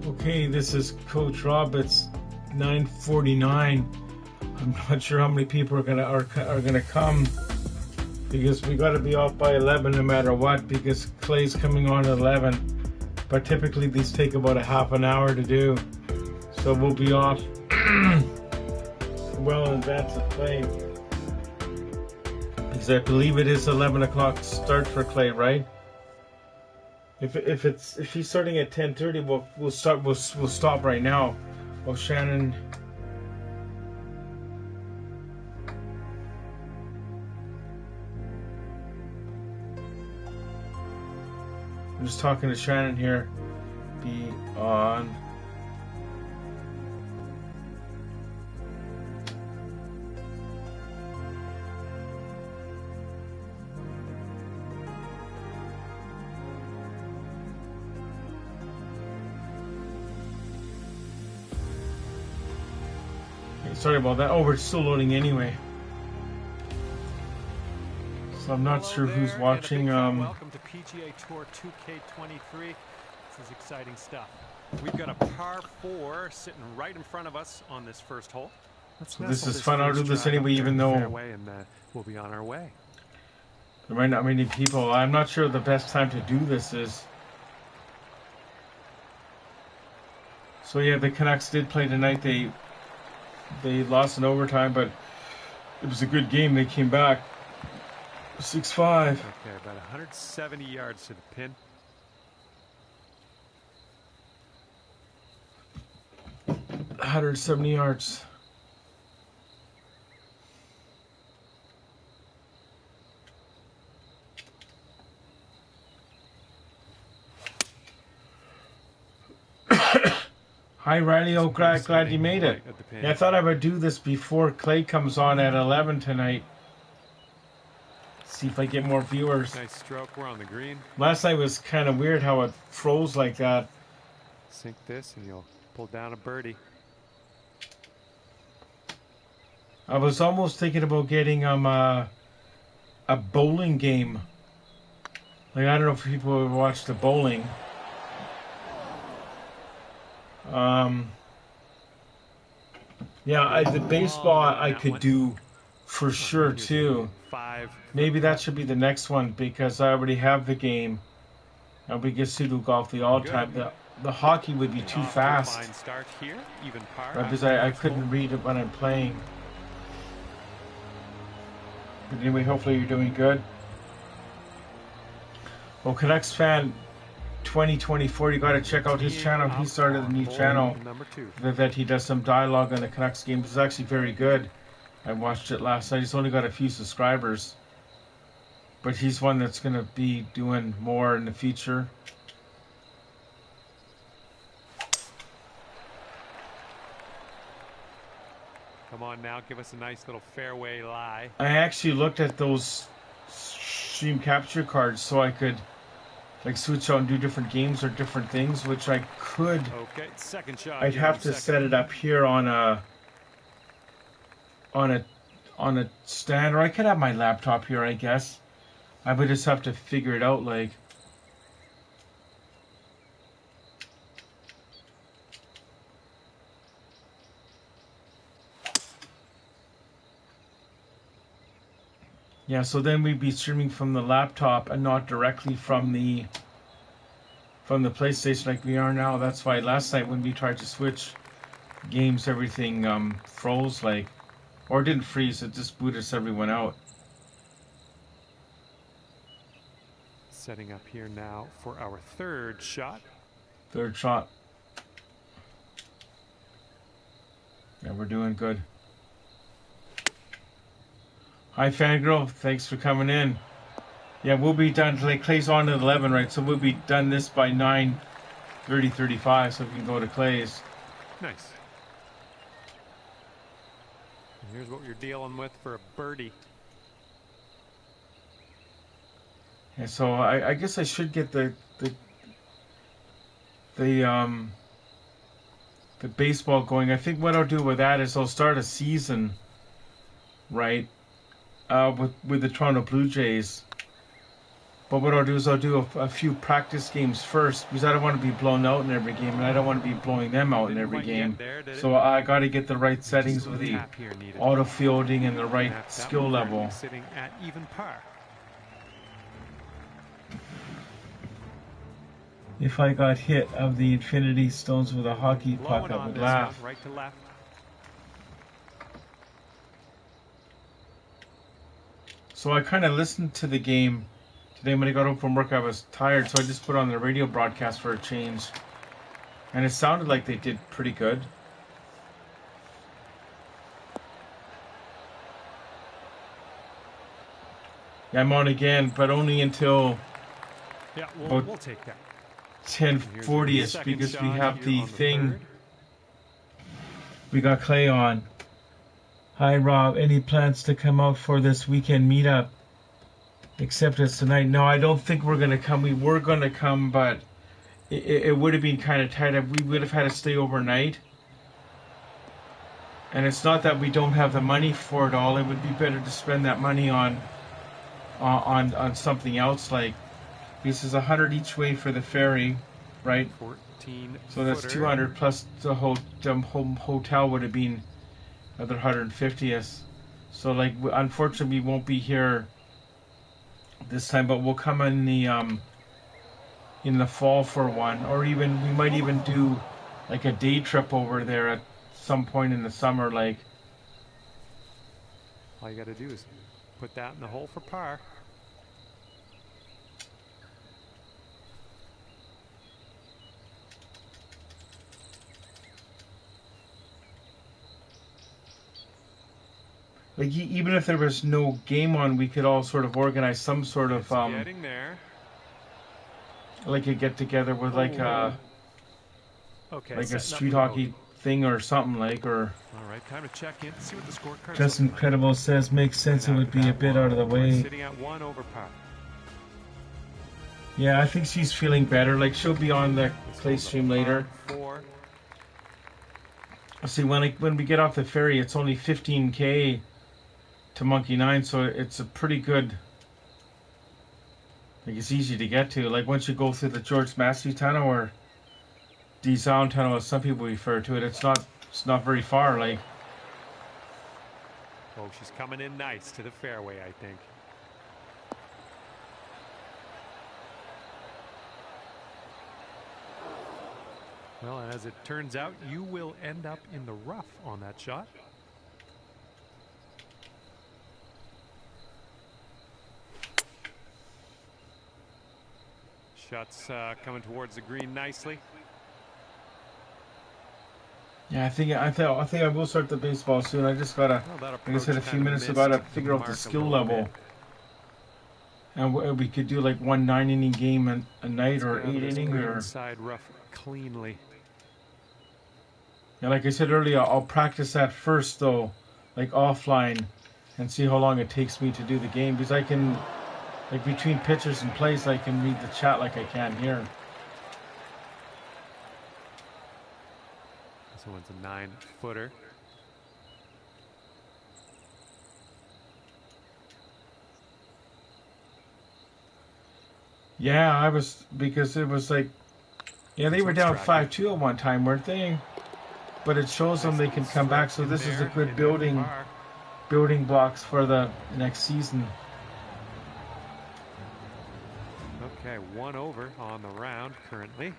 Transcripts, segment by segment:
Okay, this is Coach Rob. It's 9:49. I'm not sure how many people are gonna come because we got to be off by 11 no matter what because Clay's coming on at 11. But typically these take about a half an hour to do, so we'll be off well in advance of Clay because I believe it is 11 o'clock start for Clay, right? If he's starting at 10:30, we'll stop right now. Well, Shannon. I'm just talking to Shannon here. Be on. Sorry about that. Oh, we're still loading anyway. So I'm not sure who's watching. Welcome to PGA Tour 2K23. This is exciting stuff. We've got a par 4 sitting right in front of us on this first hole. So this is fun. I'll do this anyway, even though we'll be on our way. There might not be many people. I'm not sure the best time to do this is. So yeah, the Canucks did play tonight. They lost in overtime, but it was a good game. They came back 6-5. Okay, about 170 yards to the pin. $170 yards. Hi Riley, oh glad you made it. Yeah, I thought I would do this before Clay comes on at 11 tonight. See if I get more viewers. Nice stroke, we're on the green. Last night was kind of weird how it froze like that. Sink this and you'll pull down a birdie. I was almost thinking about getting a bowling game. Like, I don't know if people have watched the bowling. Yeah, the baseball I could do for sure too. Maybe that should be the next one because I already have the game. And we get to do golf the all time. The hockey would be too fast. Right, because I couldn't read it when I'm playing. But anyway, hopefully you're doing good. Well, Canucks fan 2024, you got to check out his channel. He started a new channel that he does some dialogue on the Canucks games. It's actually very good. I watched it last night. He's only got a few subscribers, but he's one that's going to be doing more in the future. Come on now, give us a nice little fairway lie. I actually looked at those stream capture cards so I could like switch out and do different games or different things, which I could. Okay, second shot. I'd have to set it up here on a stand, or I could have my laptop here, I guess. I would just have to figure it out, like. Yeah, so then we'd be streaming from the laptop and not directly from the PlayStation like we are now. That's why last night when we tried to switch games, everything froze, like, or it didn't freeze, it just booted us everyone out. Setting up here now for our third shot. Third shot. Yeah, we're doing good. Hi, Fangirl. Thanks for coming in. Yeah, we'll be done. Like, Clay's on at 11, right? So we'll be done this by 9:35, so we can go to Clay's. Nice. And here's what you're dealing with for a birdie. Yeah, so I guess I should get the baseball going. I think what I'll do with that is I'll start a season, right? With the Toronto Blue Jays. But what I'll do is I'll do a few practice games first because I don't want to be blown out in every game, and I don't want to be blowing them out in every game. So I got to get the right settings with the auto fielding and the right skill level. Sitting at even par. If I got hit of the Infinity Stones with a hockey puck, I would laugh. Right to left. So I kind of listened to the game today when I got home from work. I was tired, so I just put on the radio broadcast for a change. And it sounded like they did pretty good. Yeah, I'm on again, but only until we'll take that. 10:40ish because we have the thing. We got Clay on. Hi Rob, any plans to come out for this weekend meetup? Except it's tonight. No, I don't think we're gonna come. We were gonna come, but it would have been kind of tight. We would have had to stay overnight. And it's not that we don't have the money for it all. It would be better to spend that money on something else. Like this is 100 each way for the ferry, right? 14. So that's 200 plus the hotel would have been another 150. So like, unfortunately, we won't be here this time, but we'll come in the fall for one, or even we might even do like a day trip over there at some point in the summer. Like, all you got to do is put that in the hole for par. Like even if there was no game on, we could all sort of organize some sort of getting there. Like a get together with like a street hockey thing or something like. Or all right, time to check in, see what the scorecard. Just Incredible says makes sense. It would be a bit out of the way. Sitting at 1 over par. Yeah, I think she's feeling better. Like she'll be on the play stream later. See, when we get off the ferry, it's only 15K to Monkey 9, so it's a pretty good. Like it's easy to get to. Like once you go through the George Massey Tunnel or the Sound Tunnel, as some people refer to it, it's not very far. Like. Oh, she's coming in nice to the fairway, I think. Well, as it turns out, you will end up in the rough on that shot. Shots coming towards the green nicely. Yeah, I think I will start the baseball soon. I just gotta. I just had a few minutes about to figure out the skill level. And we could do like 1 9-inning game a night, or 8-inning, or side rough cleanly. Yeah, like I said earlier, I'll practice that first though, like offline, and see how long it takes me to do the game, because I can, like between pitchers and plays, I can read the chat like I can here. This one's a 9-footer. Yeah, because it was like, yeah, they were down 5-2 at one time, weren't they? But it shows them they can come back, so this is a good building blocks for the next season. Okay, 1 over on the round currently.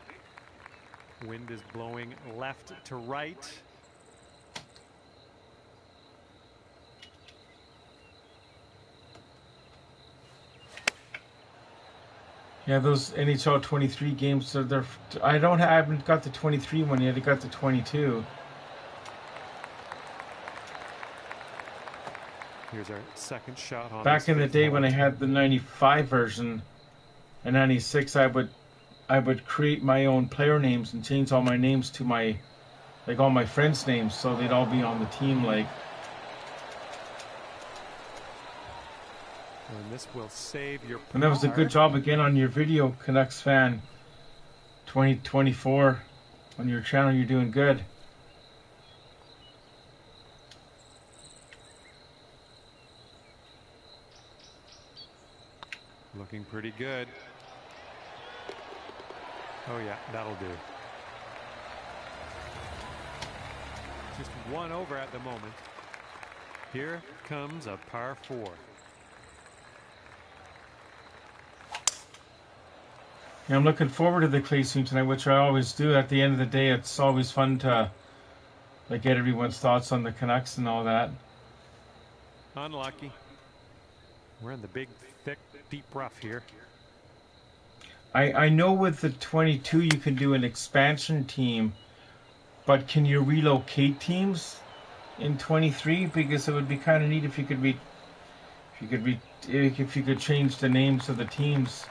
Wind is blowing left to right. Yeah, those NHL 23 games, I haven't got the 23 one yet. I got the 22. Here's our second shot on Back in the day when I had the 95 version and 96, I would create my own player names and change all my names to all my friends' names, so they'd all be on the team, like. And this will save your. And that was a good job again on your video, Canucks fan 2024 on your channel. You're doing good. looking pretty good. Oh yeah, that'll do. Just one over at the moment. Here comes a par 4. Yeah, I'm looking forward to the clay swing tonight, which I always do. At the end of the day, it's always fun to like get everyone's thoughts on the Canucks and all that. Unlucky. We're in the big, thick, deep rough here. I know with the 22 you can do an expansion team, but can you relocate teams in 23? Because it would be kind of neat if you could change the names of the teams,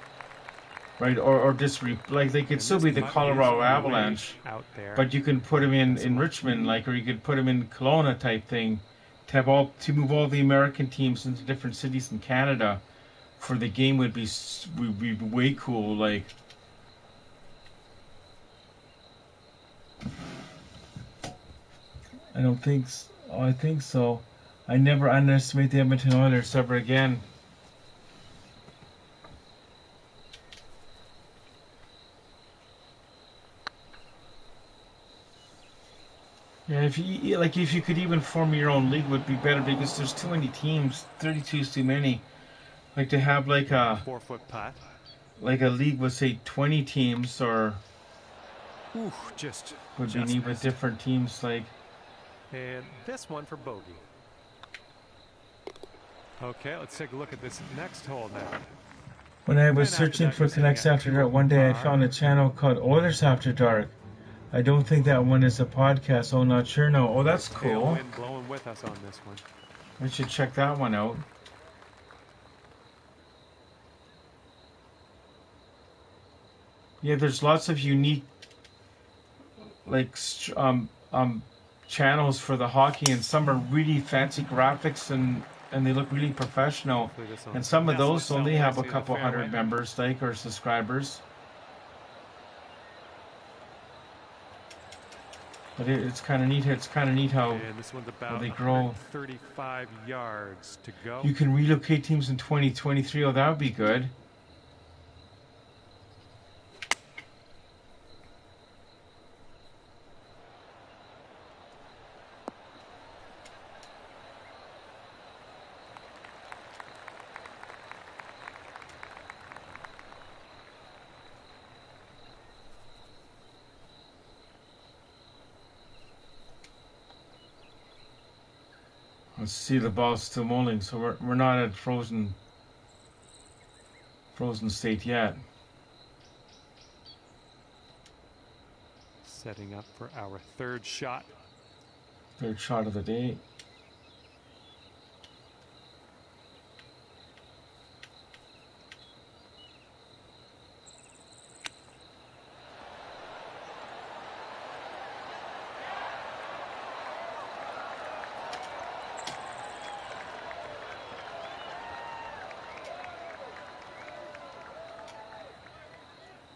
right? Or just like they could still be the Colorado Avalanche, out there, but you can put them in Richmond, like, or you could put them in Kelowna type thing, to move all the American teams into different cities in Canada. For the game would be way cool. Like, I don't think so. Oh, I think so. I never underestimate the Edmonton Oilers ever again. Yeah, if you could even form your own league would be better because there's too many teams. 32 is too many. Like to have like a 4-foot putt. Like a league with say 20 teams or would be neat with different teams like. And this one for bogey. Okay, let's take a look at this next hole now. When I was searching for Canucks After Dark one day, I found a channel called Oilers After Dark. I don't think that one is a podcast. Oh, not sure. No. Oh, that's cool. Wind blowing with us on this one. We should check that one out. Yeah, there's lots of unique, like, channels for the hockey, and some are really fancy graphics and they look really professional. And some of those only have a couple hundred members, like, or subscribers. But it's kind of neat. It's kind of neat how they grow. 35 yards to go. You can relocate teams in 2023. Oh, that would be good. Let's see, the ball's still rolling, so we're not at frozen state yet. Setting up for our third shot. Third shot of the day.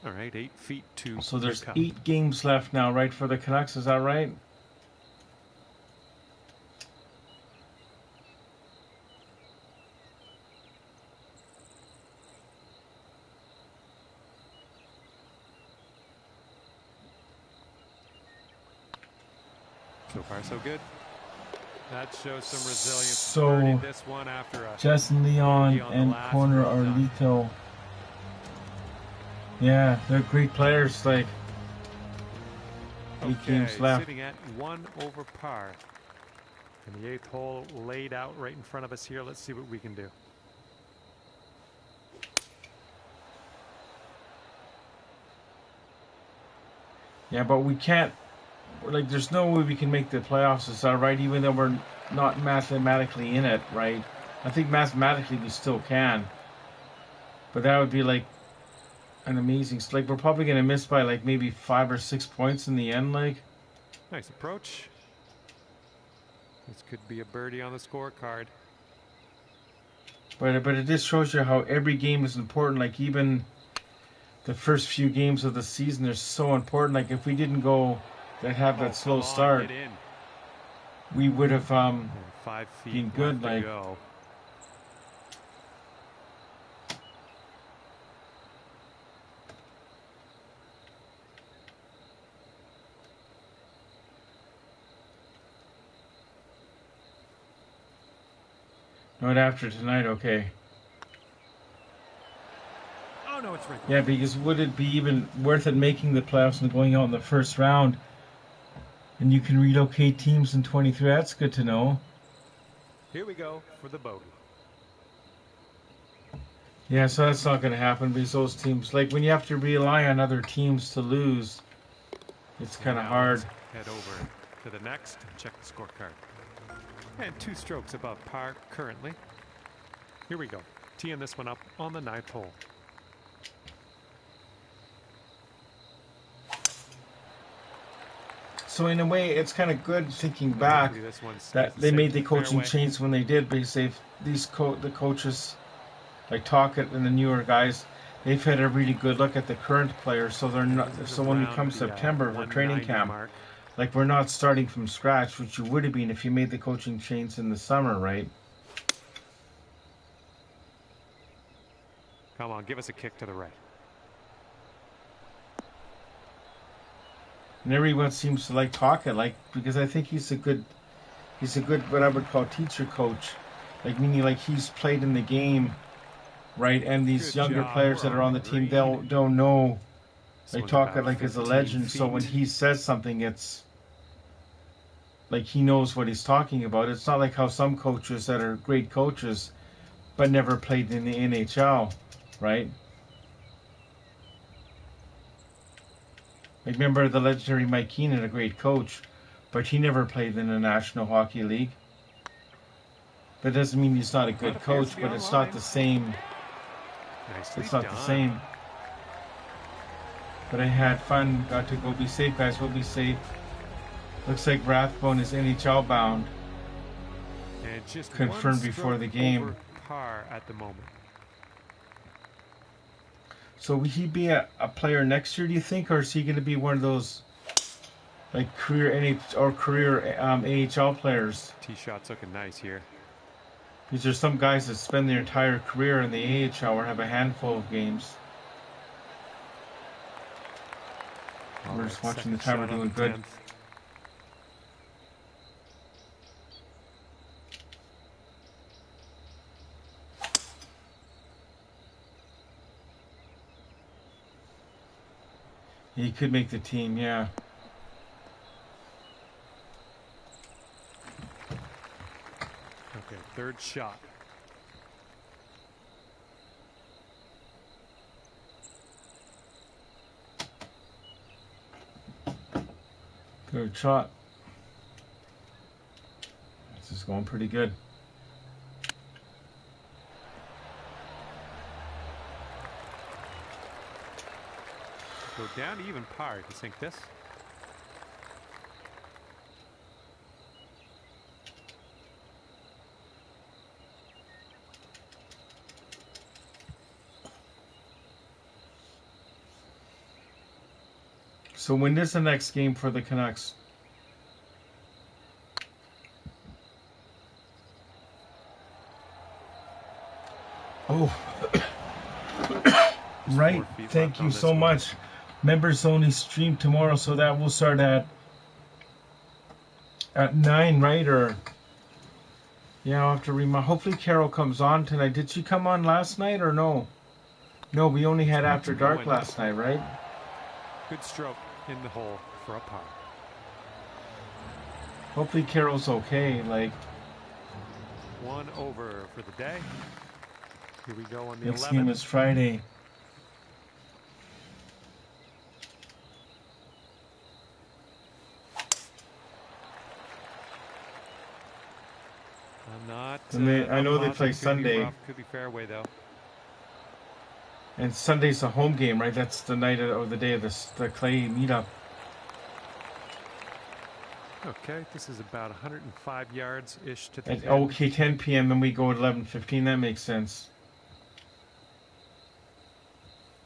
All right, 8 feet to. So there's 8 games left now, right, for the Canucks? Is that right? So far, so good. That shows some resilience. So this one after Justin Leon and Corner Arlito. Yeah, they're great players. Like, 8 games left. Sitting at 1 over par. And the 8th hole laid out right in front of us here. Let's see what we can do. Yeah, but we can't. Like, there's no way we can make the playoffs. Is that right? Even though we're not mathematically in it, right? I think mathematically we still can. But that would be like an amazing. Like, we're probably going to miss by like maybe 5 or 6 points in the end. Like, nice approach. This could be a birdie on the scorecard. But it just shows you how every game is important. Like, even the first few games of the season are so important. Like, if we didn't go that have that slow start, we would have 5 feet been good. Like, go. Not after tonight, okay. Oh, no, it's right. Yeah, because would it be even worth it making the playoffs and going out in the first round? And you can relocate teams in 23. That's good to know. Here we go for the bogey. Yeah, so that's not going to happen because those teams, like when you have to rely on other teams to lose, it's kind of hard. Head over to the next and check the scorecard. And 2 strokes above par currently. Here we go. Teeing this one up on the 9th hole. So in a way, it's kind of good thinking back that they made the coaching change when they did, because the coaches like Tocchet and the newer guys, they've had a really good look at the current players. So they're not. So when we come September for training camp, like we're not starting from scratch, which you would have been if you made the coaching change in the summer, right? Come on, give us a kick to the right. And everyone seems to like Tocchet, like because I think he's a good what I would call teacher coach, like meaning like he's played in the game, right? And these younger players that are on the team, they'll know. Like Tocchet, like is a legend, so when he says something, it's like he knows what he's talking about. It's not like how some coaches that are great coaches, but never played in the NHL, right? Like remember the legendary Mike Keenan, a great coach, but he never played in the National Hockey League. That doesn't mean he's not a good coach, but it's not the same. It's not the same. But I had fun. Got to go. Be safe, guys. We'll be safe. Looks like Rathbone is NHL bound. And just confirmed before the game. Par at the moment. So will he be a player next year, do you think, or is he going to be one of those like career AHL players? Tee shot's looking nice here. Because there's some guys that spend their entire career in the AHL or have a handful of games. We're just watching the time. We're doing good. 10th. He could make the team, yeah. Okay, 3rd shot. Third shot. This is going pretty good. Go down to even par. Do you think this? So when is the next game for the Canucks? Oh, right. Thank you so much. Members only stream tomorrow, so that will start at 9, right? Or yeah, I'll have to remind. Hopefully, Carol comes on tonight. Did she come on last night or no? No, we only had After Dark last night, right? Good stroke in the hole for a par. Hopefully, Carol's okay. Like 1 over for the day. Here we go on the 11th. Next game is Friday. I know they play Sunday. Could be fairway though. And Sunday's a home game, right? That's the night of the day of the Clay meetup. Okay, this is about 105 yards-ish to the At, okay, 10 p.m. and we go at 11:15. That makes sense.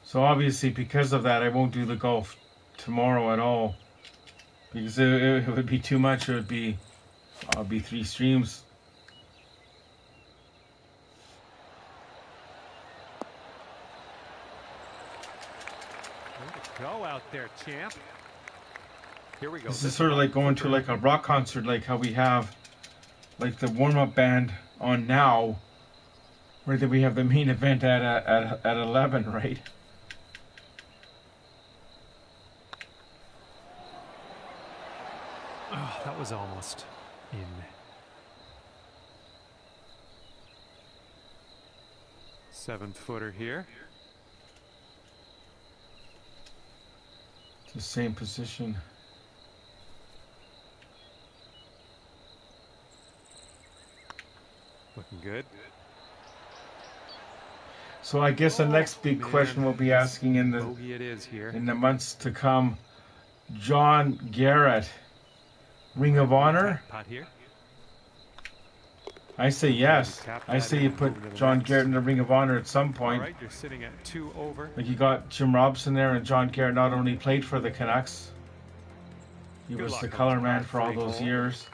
So obviously, because of that, I won't do the golf tomorrow at all. Because it would be too much. It would be, I'll be 3 streams. Go out there, champ. Here we go. This is sort of like going to like a rock concert, like how we have like the warm-up band on now, Or did we have the main event at 11, right? Oh, that was almost in. Seven-footer here. It's the same position. Looking good. So I guess the next big question we'll be asking in the months to come, John Garrett, Ring of Honor? Pot here. I say yes. I say you put John Garrett in the Ring of Honor at some point. All right, you're sitting at 2 over. Like you got Jim Robson there, and John Garrett not only played for the Canucks, he was the color man for all those years.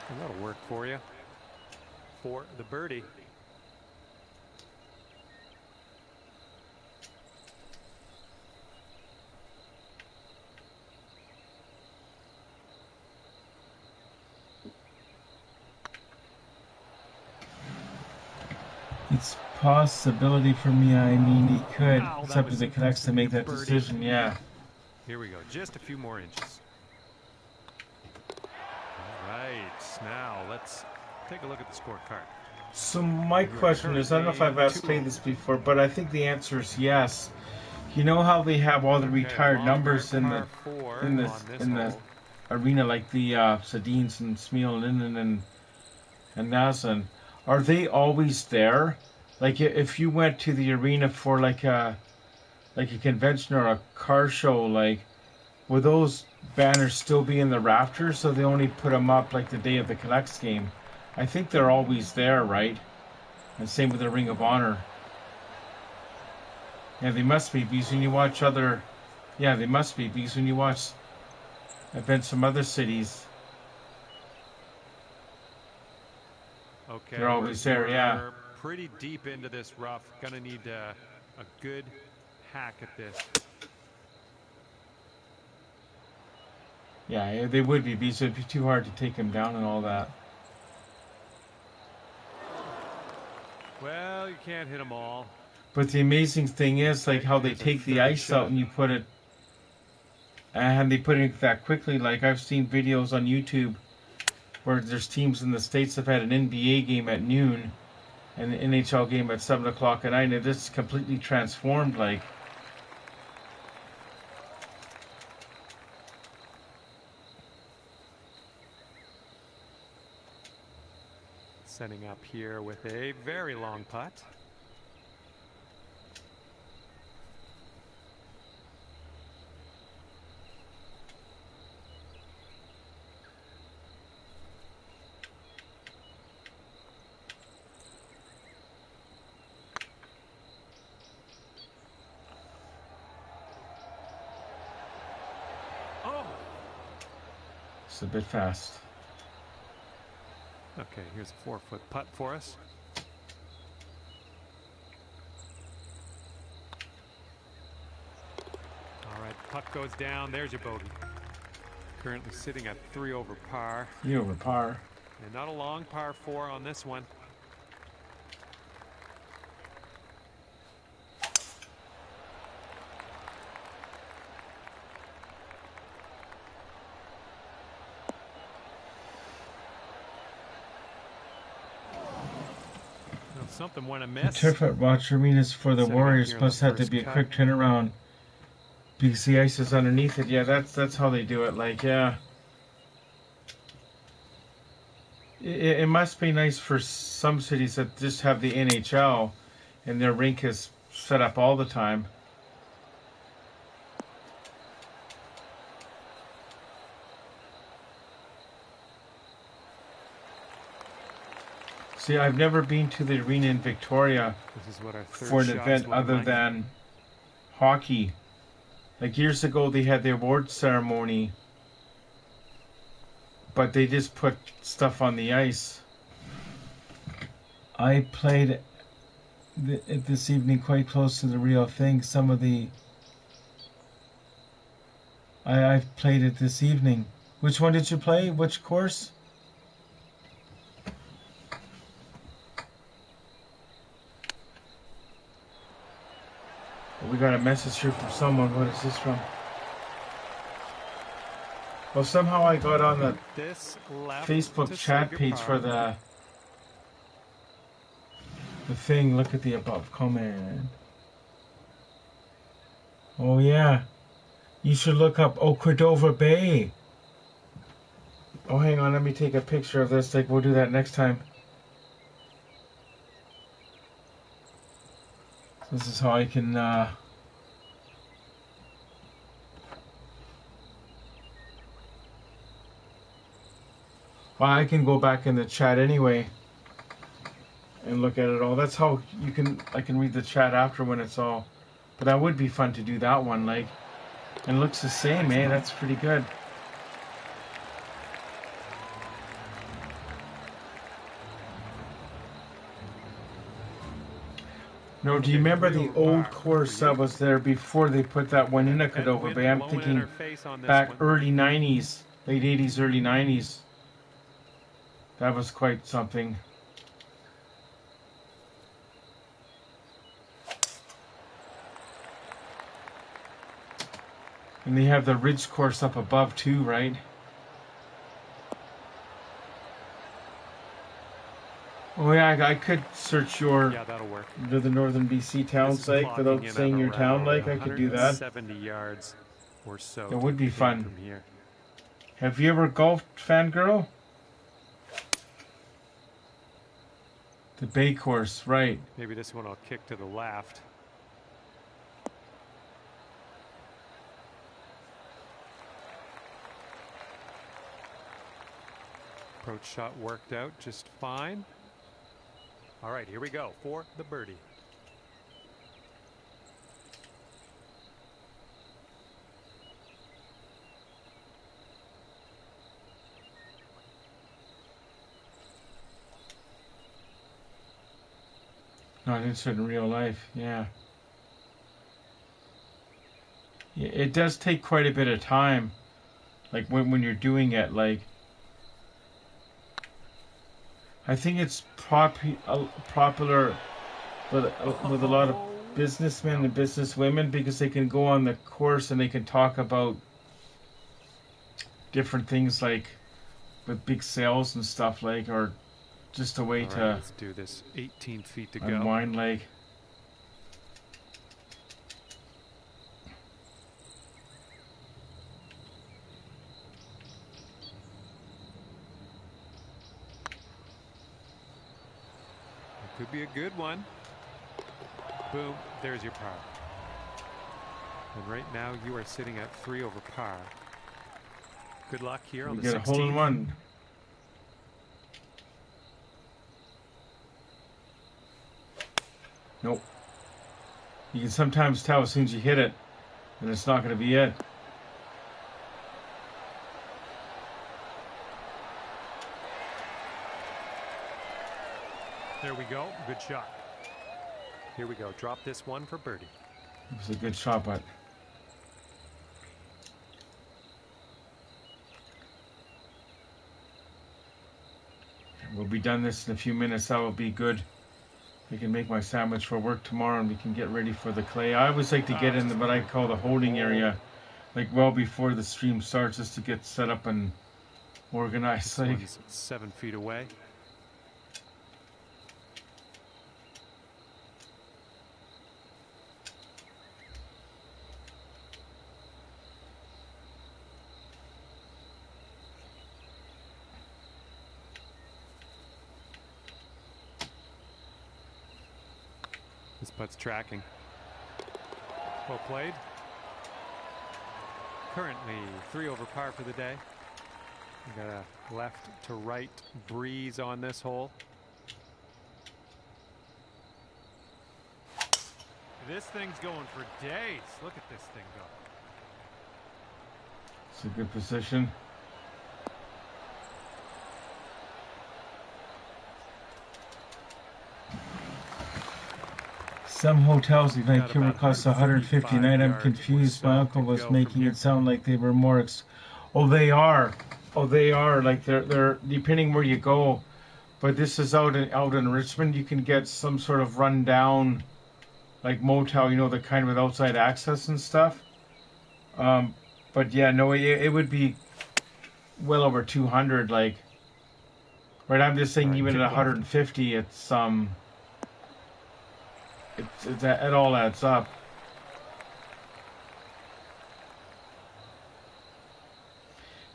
And that'll work for you. For the birdie. It's possibility for me. I mean, he could. It's up to the Canucks to make that decision. Yeah. Here we go. Just a few more inches. Right, now let's take a look at the scorecard. So my question is, I don't know if I've asked Clay this before, but I think the answer is yes. You know how they have all the retired numbers in the arena, like the Sedins and Smeel and Linden and Naslin? Are they always there? Like if you went to the arena for like a convention or a car show, like would those banners still be in the rafters, so they only put them up like the day of the Canucks game? I think they're always there, right? And same with the Ring of Honor. Yeah, they must be, because when you watch other... Yeah, they must be, because when you watch events from other cities, okay, they're always there, yeah. Pretty deep into this rough. Gonna need a good hack at this. Yeah, they would be, because it'd be too hard to take them down and all that. Well, you can't hit them all. But the amazing thing is, like, how they take the ice out and you put it... And they put it that quickly. Like, I've seen videos on YouTube where there's teams in the States that have had an NBA game at noon and an NHL game at 7 o'clock at night, and it's completely transformed, like... Setting up here with a very long putt. Oh! It's a bit fast. Okay, here's a 4-foot putt for us. All right, putt goes down. There's your bogey. Currently sitting at 3 over par. 3 over par. And not a long par 4 on this one. Something went amiss. The turf at Roger Arenas for the Warriors must have to be a quick turnaround because the ice is underneath it. Yeah, that's how they do it. Like, yeah, it must be nice for some cities that just have the NHL and their rink is set up all the time. See, I've never been to the arena in Victoria for an event other than hockey. Like years ago, they had the award ceremony, but they just put stuff on the ice. I played it this evening quite close to the real thing. Some of the I've played it this evening. Which one did you play? Which course? We got a message here from someone. What is this from? Well, somehow I got on the Facebook chat page for the thing. Look at the above comment. Oh yeah, you should look up Cordova Bay. Oh, hang on, let me take a picture of this. Like, we'll do that next time. This is how I can well, I can go back in the chat anyway and look at it all. That's how I can read the chat after when it's all. But that would be fun to do that one, like. And it looks the same, eh? That's pretty good. No, do you remember the old course that was there before they put that one in a Cordova Bay? I'm thinking back early 90s, late 80s, early 90s. That was quite something. And they have the ridge course up above too, right? Oh yeah, I could search your that'll work. The northern BC town site without saying your town. Like, I could do that. 70 yards or so. It would be fun. From here. Have you ever golfed, Fangirl? The Bay course, right? Maybe this one I'll kick to the left. Approach shot worked out just fine. All right, here we go for the birdie. Not interested in real life, yeah. It does take quite a bit of time, like when you're doing it. Like, I think it's popular with a lot of businessmen and businesswomen because they can go on the course and they can talk about different things, like with big sales and stuff, like, or just a way to let's do this. 18 feet to unwind, go. like. Could be a good one. Boom, there's your par. And right now you are sitting at 3 over par. Good luck here on the 16th. Get a hole in one. Nope. You can sometimes tell as soon as you hit it, and it's not going to be it. There we go. Good shot. Here we go. Drop this one for birdie. It was a good shot, but we'll be done this in a few minutes. That will be good. I can make my sandwich for work tomorrow, and we can get ready for the clay. I always like to get in what I call the holding area, like well before the stream starts, just to get set up and organized. Like, 7 feet away. This putt's tracking. Well played. Currently 3 over par for the day. We got a left to right breeze on this hole. This thing's going for days. Look at this thing go. it's a good position. Some hotels in Vancouver cost 150 a night. I'm confused. My uncle was making it sound like they were more. Oh, they are. Oh, they are. Like they're depending where you go. But this is out in Richmond. You can get some sort of rundown, like motel. You know, the kind with outside access and stuff. But yeah, no, it would be well over 200. Like, right? I'm just saying, even at 150, it all adds up.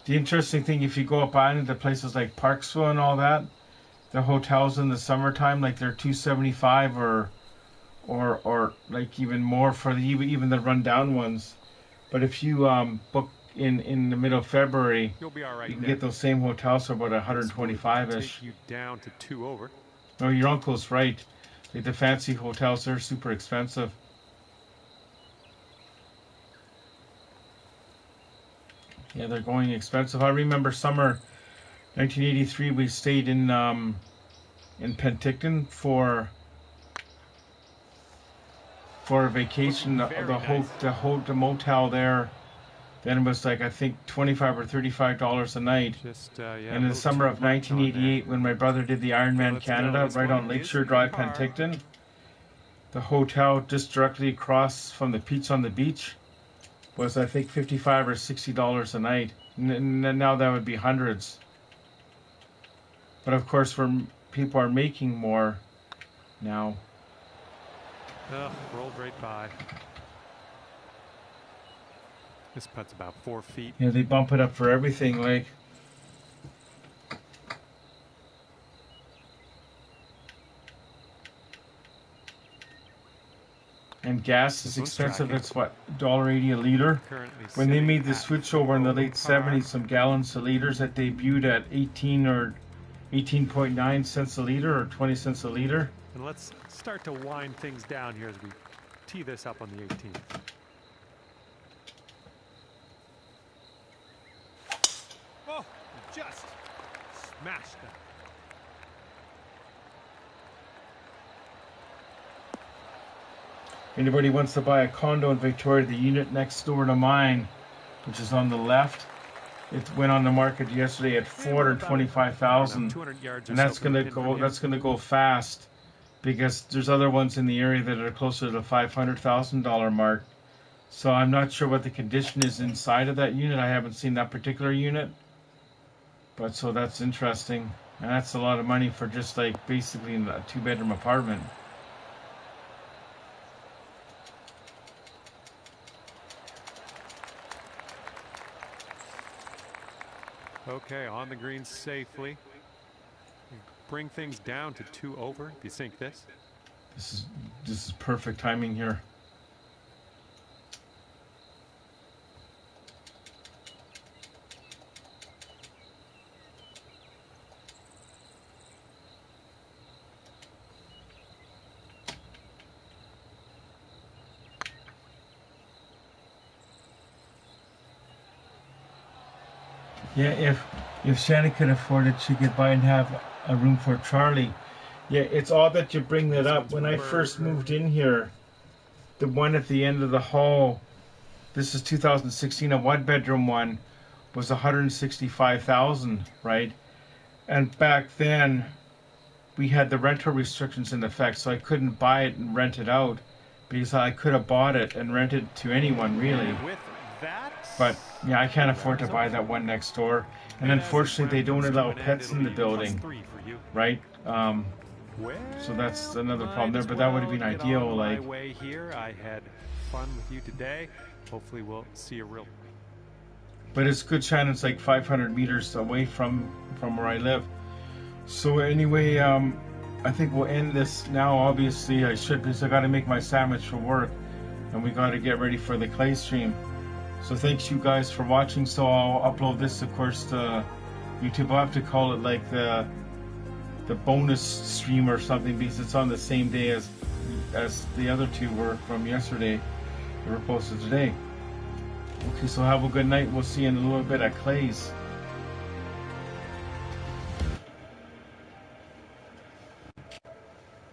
The interesting thing, if you go up on into places like Parksville and all that, the hotels in the summertime, like they're $275 or like even more for even the rundown ones. But if you book in the middle of February, you'll be all right. You can get those same hotels for about 125-ish. Take you down to 2 over. Oh, your uncle's right. Like the fancy hotels, they're super expensive. Yeah, they're going expensive. I remember summer 1983. We stayed in Penticton for a vacation. The motel there. Then it was like, I think, $25 or $35 a night. And in the summer of 1988, when my brother did the Ironman Canada, right on Lakeshore Drive, Penticton, the hotel just directly across from the Pizza on the Beach was, I think, $55 or $60 a night. Now that would be hundreds. But of course, people are making more now. Rolled right by. This putt's about 4 feet. Yeah, they bump it up for everything, like. And gas is expensive. It's what, $1.80 a liter? When they made the switch over in the late 70s, some gallons to liters that debuted at 18 or 18.9 cents a liter or 20 cents a liter. And let's start to wind things down here as we tee this up on the 18th. Oh, just smashed that. Anybody wants to buy a condo in Victoria, the unit next door to mine, which is on the left, it went on the market yesterday at $425,000, and that's gonna go fast, because there's other ones in the area that are closer to the $500,000 mark. So I'm not sure what the condition is inside of that unit. I haven't seen that particular unit, but so that's interesting, and that's a lot of money for just like basically a 2-bedroom apartment. Okay, on the green safely. Bring things down to 2 over. If you sink this. This is perfect timing here. Yeah, if Shannon could afford it, she could buy and have a room for Charlie. Yeah, it's odd that you bring that up. When I first moved in here, the one at the end of the hall, this is 2016, a 1-bedroom one, was $165,000, right? And back then, we had the rental restrictions in effect, so I couldn't buy it and rent it out, because I could have bought it and rented it to anyone, really. But yeah, I can't afford to buy that one next door, and unfortunately they don't allow pets in the building, right? So that's another problem there. But that would have been ideal. Like, I had fun with you today. Hopefully, we'll see a real. But it's good. Shannon's like 500 meters away from where I live. So anyway, I think we'll end this now. Obviously, I should, because I got to make my sandwich for work, and we got to get ready for the clay stream. So thanks you guys for watching. So I'll upload this, of course, to YouTube. I'll have to call it like the bonus stream or something, because it's on the same day as the other two were from yesterday. They were posted today. Okay, so have a good night. We'll see you in a little bit at Clay's.